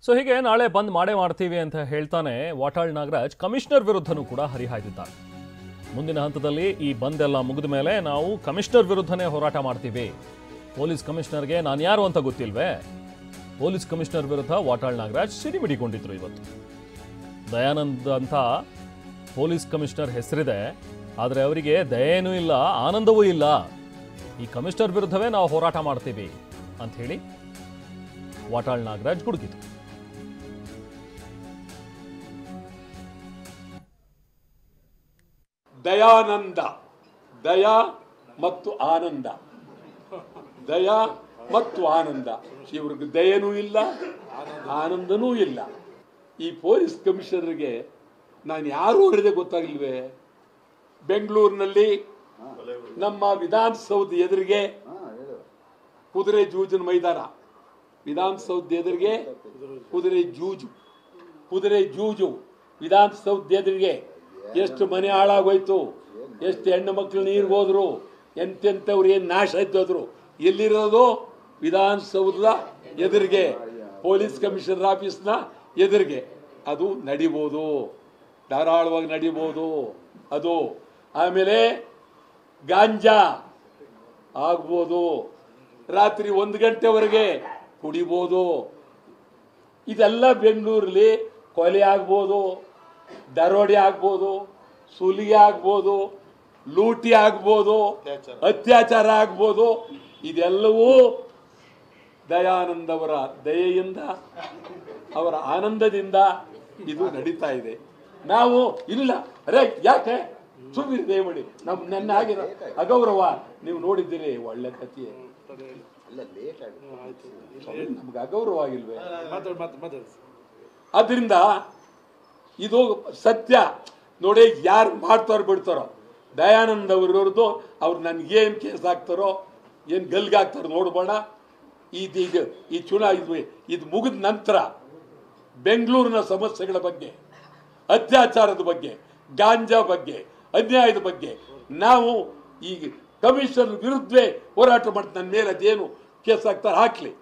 So ಹೀಗೆ ನಾಳೆ ಬಂದ್ ಮಾಡೇ ಮಾಡ್ತೀವಿ ಅಂತ ಹೇಳ್ತಾನೆ ವಾಟಾಳ್ ನಾಗರಾಜ್ ಕಮಿಷನರ್ ವಿರುದ್ಧನೂ ಕೂಡ ಹರಿಹಾಯ್ದಿದ್ದಾರೆ. ಮುಂದಿನ ಹಂತದಲ್ಲಿ ಈ ಬಂದ್ ಎಲ್ಲ ಮುಗಿದ ಮೇಲೆ ನಾವು ಕಮಿಷನರ್ ವಿರುದ್ಧನೇ ಹೋರಾಟ ಮಾಡ್ತೀವಿ. ಪೊಲೀಸ್ ಕಮಿಷನರ್ಗೆ ನಾನು ಯಾರು ಅಂತ ಗೊತ್ತಿಲ್ವೇ? ಪೊಲೀಸ್ ಕಮಿಷನರ್ ವಿರುದ್ಧ ವಾಟಾಳ್ ನಾಗರಾಜ್ ಸಿಡಿಮಿಡಿಕೊಂಡಿದ್ರು. ಇವತ್ತು ದಯಾನಂದ್ ಅಂತ ಪೊಲೀಸ್ ಕಮಿಷನರ್ ಹೆಸರಿದೆ, ಆದರೆ ಅವರಿಗೆ ದಯೇನೂ ಇಲ್ಲ, ಆನಂದವೂ ಇಲ್ಲ. ಈ ಕಮಿಷನರ್ ವಿರುದ್ಧವೇ ನಾವು ಹೋರಾಟ ಮಾಡ್ತೀವಿ ಅಂತ ಹೇಳಿ ವಾಟಾಳ್ ನಾಗರಾಜ್ ಗುಡುಗಿದ್ರು. ದಯಾನಂದ, ದಯಾ ಮತ್ತು ಆನಂದ, ದಯಾ ಮತ್ತು ಆನಂದ, ಇವ್ರಿಗೆ ದಯನೂ ಇಲ್ಲ, ಆನಂದನೂ ಇಲ್ಲ. ಈ ಪೊಲೀಸ್ ಕಮಿಷನರ್ಗೆ ನಾನು ಯಾರು ಹೇಳಿದೆ ಗೊತ್ತಾಗಿಲ್ವೇ? ಬೆಂಗಳೂರಿನಲ್ಲಿ ನಮ್ಮ ವಿಧಾನಸೌಧ ಎದುರಿಗೆ ಕುದುರೆ ಜೂಜಿನ ಮೈದಾನ, ವಿಧಾನಸೌಧ ಎದುರಿಗೆ ಕುದುರೆ ಜೂಜು ವಿಧಾನಸೌಧ ಎದುರಿಗೆ ಎಷ್ಟು ಮನೆ ಹಾಳಾಗೋಯ್ತು, ಎಷ್ಟು ಹೆಣ್ಣು ಮಕ್ಕಳು ನೀರಿಗೆ ಹೋದ್ರು, ಎಂತೆಂಥವ್ರು ಏನು ನಾಶ ಆಯ್ತು. ಎಲ್ಲಿರೋದು? ವಿಧಾನಸೌಧದ ಎದುರಿಗೆ, ಪೊಲೀಸ್ ಕಮಿಷನರ್ ಆಫೀಸ್ನ ಎದುರಿಗೆ. ಅದು ನಡಿಬೋದು, ಧಾರಾಳವಾಗಿ ನಡಿಬೋದು ಅದು. ಆಮೇಲೆ ಗಾಂಜಾ ಆಗ್ಬೋದು, ರಾತ್ರಿ 1 ಗಂಟೆವರೆಗೆ ಕುಡಿಬೋದು. ಇದೆಲ್ಲ ಬೆಂಗಳೂರಲ್ಲಿ ಕೊಲೆ ಆಗ್ಬೋದು, ದರೋಡೆ ಆಗ್ಬೋದು, ಸುಲಿಗೆ ಆಗ್ಬೋದು, ಲೂಟಿ ಆಗ್ಬೋದು, ಅತ್ಯಾಚಾರ ಆಗ್ಬೋದು. ಇದೆಲ್ಲವೂ ದಯಾನಂದ್ ಅವರ ದಯೆಯಿಂದ, ಅವರ ಆನಂದದಿಂದ ಇದು ನಡೀತಾ ಇದೆ. ನಾವು ಇಲ್ಲ, ಅರೆ ಯಾಕೆ ಸುಮ್ಮನೆ ದಯಮಾಡಿ, ನನ್ನ ಆಗಿರೋ ಅಗೌರವ ನೀವು ನೋಡಿದ್ದೀರಿ, ಒಳ್ಳೆ ಕಥೆ. ನಮ್ಗೆ ಅಗೌರವ ಆಗಿಲ್ವೇ? ಆದ್ರಿಂದ ಇದು ಸತ್ಯ ನೋಡಿ. ಯಾರು ಮಾಡ್ತಾರೋ ಬಿಡ್ತಾರೋ, ದಯಾನಂದ್ ಅವರವ್ರದ್ದು ಅವ್ರು ನನ್ಗೇನ್ ಕೇಸ್ ಹಾಕ್ತಾರೋ, ಏನ್ ಗಲ್ಗಾಗ್ತಾರೋ ನೋಡ್ಬೋಣ. ಈ ಚುನಾವಣೆ ಇದು ಮುಗಿದ ನಂತರ ಬೆಂಗಳೂರಿನ ಸಮಸ್ಯೆಗಳ ಬಗ್ಗೆ, ಅತ್ಯಾಚಾರದ ಬಗ್ಗೆ, ಗಾಂಜಾ ಬಗ್ಗೆ, ಅನ್ಯಾಯದ ಬಗ್ಗೆ ನಾವು ಈ ಕಮಿಷನ್ ವಿರುದ್ಧ ಹೋರಾಟ ಮಾಡ್ತಾ, ನನ್ನ ಮೇಲೆ ಅದೇನು ಕೇಸ್ ಹಾಕ್ತಾರೆ ಹಾಕ್ಲಿ.